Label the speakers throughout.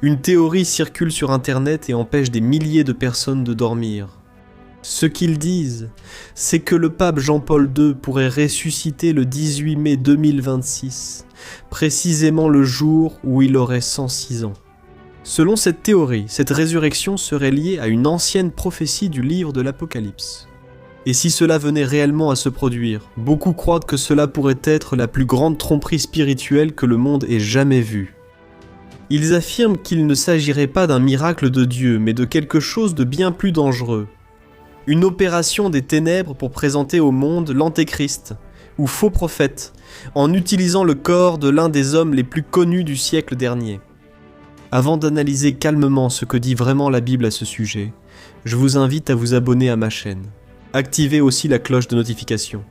Speaker 1: Une théorie circule sur Internet et empêche des milliers de personnes de dormir. Ce qu'ils disent, c'est que le pape Jean-Paul II pourrait ressusciter le 18 mai 2026, précisément le jour où il aurait 106 ans. Selon cette théorie, cette résurrection serait liée à une ancienne prophétie du livre de l'Apocalypse. Et si cela venait réellement à se produire, beaucoup croient que cela pourrait être la plus grande tromperie spirituelle que le monde ait jamais vue. Ils affirment qu'il ne s'agirait pas d'un miracle de Dieu, mais de quelque chose de bien plus dangereux. Une opération des ténèbres pour présenter au monde l'antéchrist, ou faux prophète, en utilisant le corps de l'un des hommes les plus connus du siècle dernier. Avant d'analyser calmement ce que dit vraiment la Bible à ce sujet, je vous invite à vous abonner à ma chaîne. Activez aussi la cloche de notification,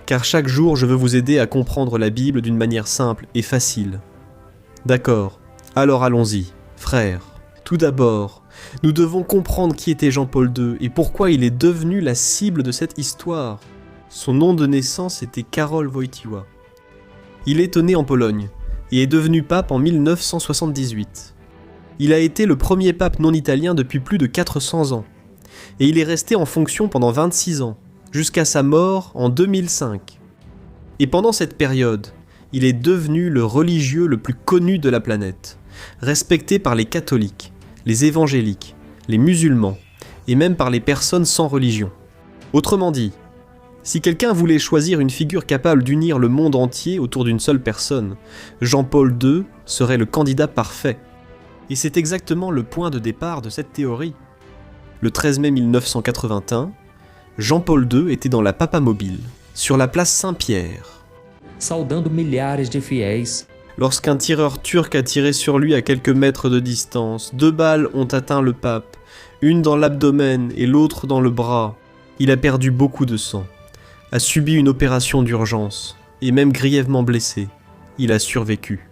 Speaker 1: car chaque jour je veux vous aider à comprendre la Bible d'une manière simple et facile. D'accord, alors allons-y, frères. Tout d'abord, nous devons comprendre qui était Jean-Paul II et pourquoi il est devenu la cible de cette histoire. Son nom de naissance était Karol Wojtyła. Il est né en Pologne et est devenu pape en 1978. Il a été le premier pape non italien depuis plus de 400 ans. Et il est resté en fonction pendant 26 ans, jusqu'à sa mort en 2005. Et pendant cette période, il est devenu le religieux le plus connu de la planète, respecté par les catholiques, les évangéliques, les musulmans, et même par les personnes sans religion. Autrement dit, si quelqu'un voulait choisir une figure capable d'unir le monde entier autour d'une seule personne, Jean-Paul II serait le candidat parfait. Et c'est exactement le point de départ de cette théorie. Le 13 mai 1981, Jean-Paul II était dans la Papamobile, sur la place Saint-Pierre.
Speaker 2: Saudando milhares de fiéis.
Speaker 1: Lorsqu'un tireur turc a tiré sur lui à quelques mètres de distance, 2 balles ont atteint le pape, une dans l'abdomen et l'autre dans le bras. Il a perdu beaucoup de sang, a subi une opération d'urgence, et même grièvement blessé. Il a survécu.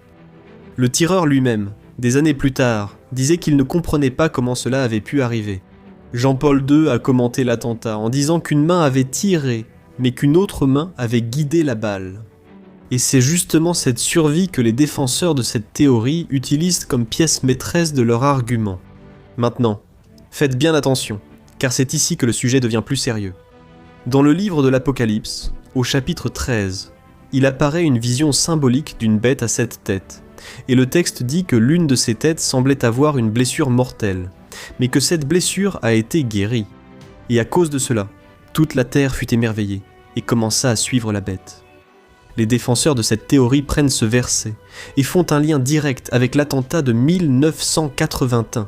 Speaker 1: Le tireur lui-même, des années plus tard, disait qu'il ne comprenait pas comment cela avait pu arriver. Jean-Paul II a commenté l'attentat en disant qu'une main avait tiré, mais qu'une autre main avait guidé la balle. Et c'est justement cette survie que les défenseurs de cette théorie utilisent comme pièce maîtresse de leur argument. Maintenant, faites bien attention, car c'est ici que le sujet devient plus sérieux. Dans le livre de l'Apocalypse, au chapitre 13, il apparaît une vision symbolique d'une bête à 7 têtes, et le texte dit que l'une de ces têtes semblait avoir une blessure mortelle, mais que cette blessure a été guérie. Et à cause de cela, toute la terre fut émerveillée et commença à suivre la bête. Les défenseurs de cette théorie prennent ce verset et font un lien direct avec l'attentat de 1981.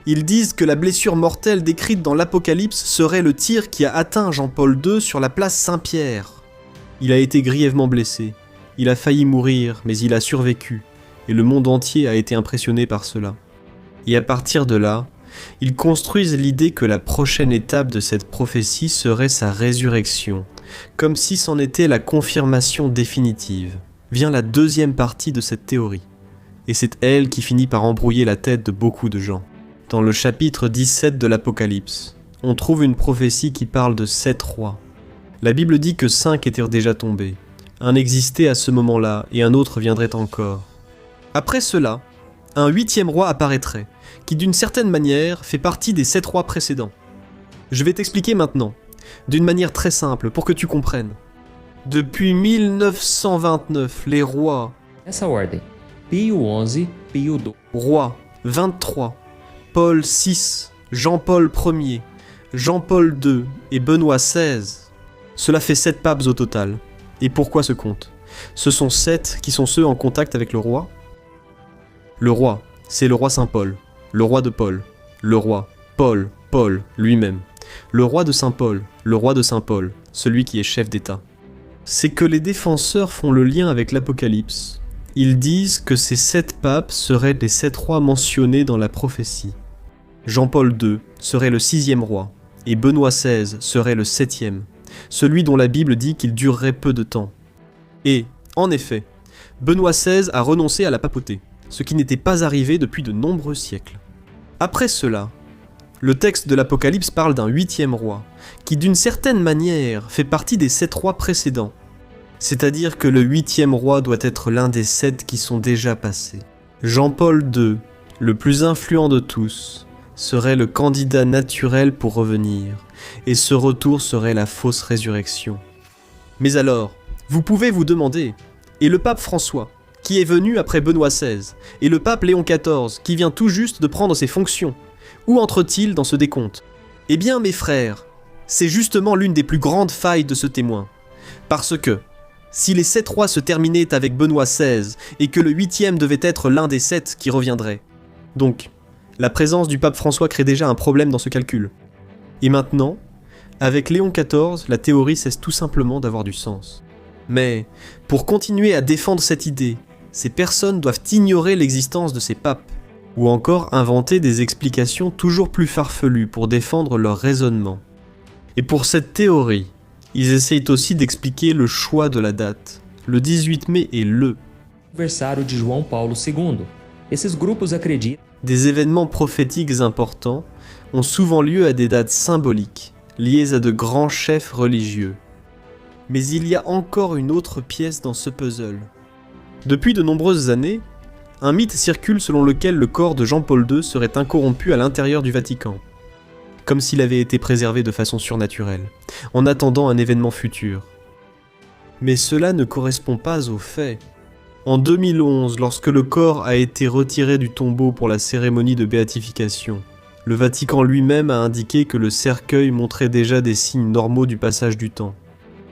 Speaker 1: Ils disent que la blessure mortelle décrite dans l'Apocalypse serait le tir qui a atteint Jean-Paul II sur la place Saint-Pierre. Il a été grièvement blessé, il a failli mourir, mais il a survécu, et le monde entier a été impressionné par cela. Et à partir de là, ils construisent l'idée que la prochaine étape de cette prophétie serait sa résurrection, comme si c'en était la confirmation définitive. Vient la deuxième partie de cette théorie, et c'est elle qui finit par embrouiller la tête de beaucoup de gens. Dans le chapitre 17 de l'Apocalypse, on trouve une prophétie qui parle de 7 rois. La Bible dit que 5 étaient déjà tombés. Un existait à ce moment-là, et un autre viendrait encore. Après cela, un 8e roi apparaîtrait, qui d'une certaine manière fait partie des 7 rois précédents. Je vais t'expliquer maintenant, d'une manière très simple, pour que tu comprennes. Depuis 1929, les rois...
Speaker 2: Essa ordem: Pio XI, Pio II.
Speaker 1: Rois 23, Paul VI, Jean-Paul Ier, Jean-Paul II et Benoît XVI. Cela fait 7 papes au total. Et pourquoi ce compte? Ce sont 7 qui sont ceux en contact avec le roi. Le roi, c'est le roi Saint-Paul, le roi de Paul, le roi Paul lui-même, le roi de Saint-Paul, le roi de Saint-Paul, celui qui est chef d'État. C'est que les défenseurs font le lien avec l'Apocalypse. Ils disent que ces 7 papes seraient les 7 rois mentionnés dans la prophétie. Jean-Paul II serait le 6e roi, et Benoît XVI serait le 7e, celui dont la Bible dit qu'il durerait peu de temps. Et, en effet, Benoît XVI a renoncé à la papauté, ce qui n'était pas arrivé depuis de nombreux siècles. Après cela, le texte de l'Apocalypse parle d'un 8e roi, qui d'une certaine manière fait partie des 7 rois précédents. C'est-à-dire que le 8e roi doit être l'un des 7 qui sont déjà passés. Jean-Paul II Le plus influent de tous serait le candidat naturel pour revenir, et ce retour serait la fausse résurrection. Mais alors, vous pouvez vous demander, et le pape François, qui est venu après Benoît XVI, et le pape Léon XIV, qui vient tout juste de prendre ses fonctions, où entre-t-il dans ce décompte? Eh bien, mes frères, c'est justement l'une des plus grandes failles de ce témoin. Parce que, si les 7 rois se terminaient avec Benoît XVI, et que le 8e devait être l'un des 7 qui reviendrait, donc, la présence du pape François crée déjà un problème dans ce calcul. Et maintenant, avec Léon XIV, la théorie cesse tout simplement d'avoir du sens. Mais, pour continuer à défendre cette idée, ces personnes doivent ignorer l'existence de ces papes, ou encore inventer des explications toujours plus farfelues pour défendre leur raisonnement. Et pour cette théorie, ils essayent aussi d'expliquer le choix de la date. Le 18 mai est le
Speaker 2: aniversário de João Paulo II. Esses grupos acreditam.
Speaker 1: Des événements prophétiques importants ont souvent lieu à des dates symboliques, liées à de grands chefs religieux. Mais il y a encore une autre pièce dans ce puzzle. Depuis de nombreuses années, un mythe circule selon lequel le corps de Jean-Paul II serait incorrompu à l'intérieur du Vatican, comme s'il avait été préservé de façon surnaturelle, en attendant un événement futur. Mais cela ne correspond pas aux faits. En 2011, lorsque le corps a été retiré du tombeau pour la cérémonie de béatification, le Vatican lui-même a indiqué que le cercueil montrait déjà des signes normaux du passage du temps.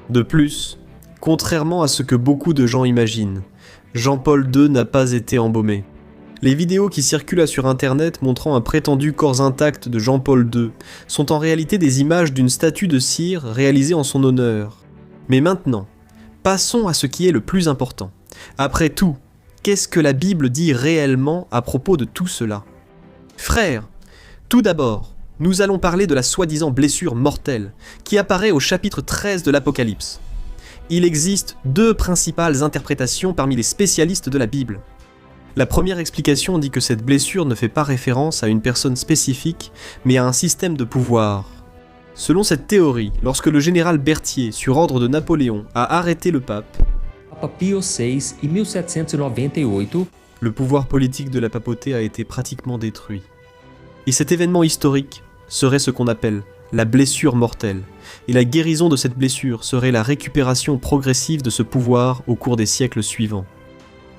Speaker 1: De plus, contrairement à ce que beaucoup de gens imaginent, Jean-Paul II n'a pas été embaumé. Les vidéos qui circulent sur internet montrant un prétendu corps intact de Jean-Paul II sont en réalité des images d'une statue de cire réalisée en son honneur. Mais maintenant, passons à ce qui est le plus important. Après tout, qu'est-ce que la Bible dit réellement à propos de tout cela? Frères, tout d'abord, nous allons parler de la soi-disant blessure mortelle qui apparaît au chapitre 13 de l'Apocalypse. Il existe 2 principales interprétations parmi les spécialistes de la Bible. La première explication dit que cette blessure ne fait pas référence à une personne spécifique, mais à un système de pouvoir. Selon cette théorie, lorsque le général Berthier, sur ordre de Napoléon, a arrêté le pape,
Speaker 2: Papa Pio VI, em 1798,
Speaker 1: le pouvoir politique de la papauté a été pratiquement détruit. Et cet événement historique serait ce qu'on appelle la blessure mortelle, et la guérison de cette blessure serait la récupération progressive de ce pouvoir au cours des siècles suivants.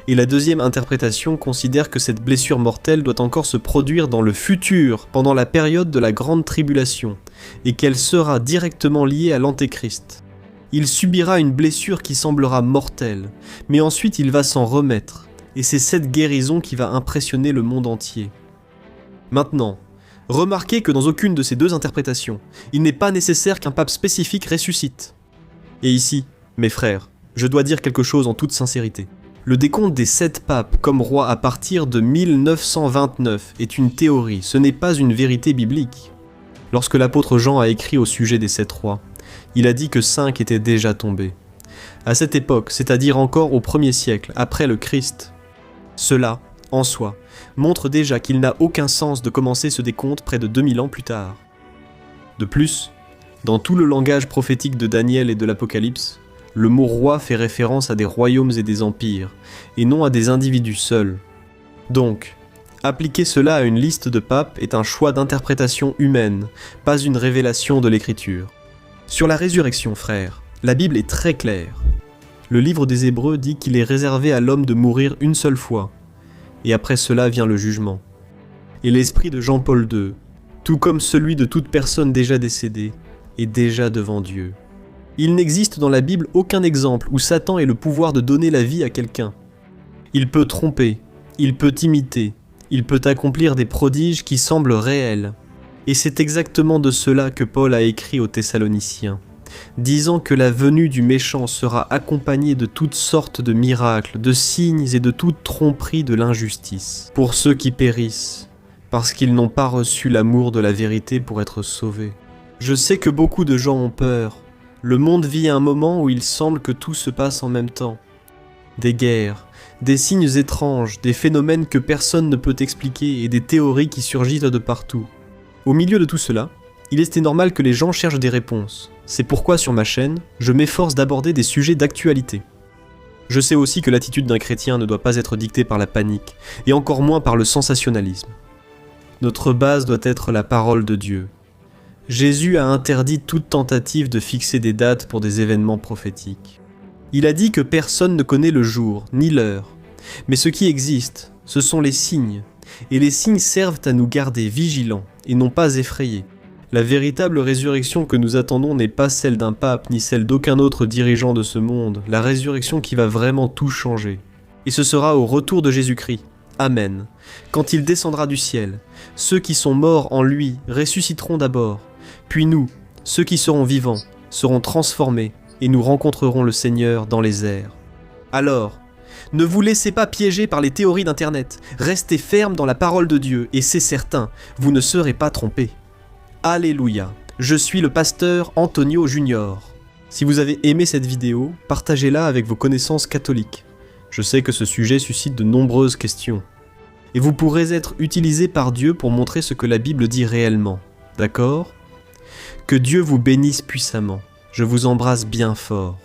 Speaker 1: Et la deuxième interprétation considère que cette blessure mortelle doit encore se produire dans le futur, pendant la période de la grande tribulation, et qu'elle sera directement liée à l'Antéchrist. Il subira une blessure qui semblera mortelle, mais ensuite il va s'en remettre, et c'est cette guérison qui va impressionner le monde entier. Maintenant, remarquez que dans aucune de ces 2 interprétations, il n'est pas nécessaire qu'un pape spécifique ressuscite. Et ici, mes frères, je dois dire quelque chose en toute sincérité. Le décompte des 7 papes comme rois à partir de 1929 est une théorie, ce n'est pas une vérité biblique. Lorsque l'apôtre Jean a écrit au sujet des 7 rois, il a dit que 5 étaient déjà tombés. À cette époque, c'est-à-dire encore au 1er siècle, après le Christ. Cela, en soi, montre déjà qu'il n'a aucun sens de commencer ce décompte près de 2000 ans plus tard. De plus, dans tout le langage prophétique de Daniel et de l'Apocalypse, le mot roi fait référence à des royaumes et des empires, et non à des individus seuls. Donc, appliquer cela à une liste de papes est un choix d'interprétation humaine, pas une révélation de l'écriture. Sur la résurrection, frères, la Bible est très claire. Le livre des Hébreux dit qu'il est réservé à l'homme de mourir une seule fois, et après cela vient le jugement. Et l'esprit de Jean-Paul II, tout comme celui de toute personne déjà décédée, est déjà devant Dieu. Il n'existe dans la Bible aucun exemple où Satan ait le pouvoir de donner la vie à quelqu'un. Il peut tromper, il peut imiter, il peut accomplir des prodiges qui semblent réels. Et c'est exactement de cela que Paul a écrit aux Thessaloniciens, disant que la venue du méchant sera accompagnée de toutes sortes de miracles, de signes et de toute tromperie de l'injustice, pour ceux qui périssent, parce qu'ils n'ont pas reçu l'amour de la vérité pour être sauvés. Je sais que beaucoup de gens ont peur. Le monde vit un moment où il semble que tout se passe en même temps. Des guerres, des signes étranges, des phénomènes que personne ne peut expliquer et des théories qui surgissent de partout. Au milieu de tout cela, il était normal que les gens cherchent des réponses. C'est pourquoi sur ma chaîne, je m'efforce d'aborder des sujets d'actualité. Je sais aussi que l'attitude d'un chrétien ne doit pas être dictée par la panique, et encore moins par le sensationnalisme. Notre base doit être la parole de Dieu. Jésus a interdit toute tentative de fixer des dates pour des événements prophétiques. Il a dit que personne ne connaît le jour, ni l'heure. Mais ce qui existe, ce sont les signes, et les signes servent à nous garder vigilants, et non pas effrayés. La véritable résurrection que nous attendons n'est pas celle d'un pape, ni celle d'aucun autre dirigeant de ce monde, la résurrection qui va vraiment tout changer. Et ce sera au retour de Jésus-Christ. Amen. Quand il descendra du ciel, ceux qui sont morts en lui ressusciteront d'abord, puis nous, ceux qui seront vivants, seront transformés, et nous rencontrerons le Seigneur dans les airs. Alors, ne vous laissez pas piéger par les théories d'Internet, restez fermes dans la parole de Dieu, et c'est certain, vous ne serez pas trompés. Alléluia, je suis le pasteur Antonio Junior. Si vous avez aimé cette vidéo, partagez-la avec vos connaissances catholiques. Je sais que ce sujet suscite de nombreuses questions. Et vous pourrez être utilisé par Dieu pour montrer ce que la Bible dit réellement. D'accord ? Que Dieu vous bénisse puissamment. Je vous embrasse bien fort.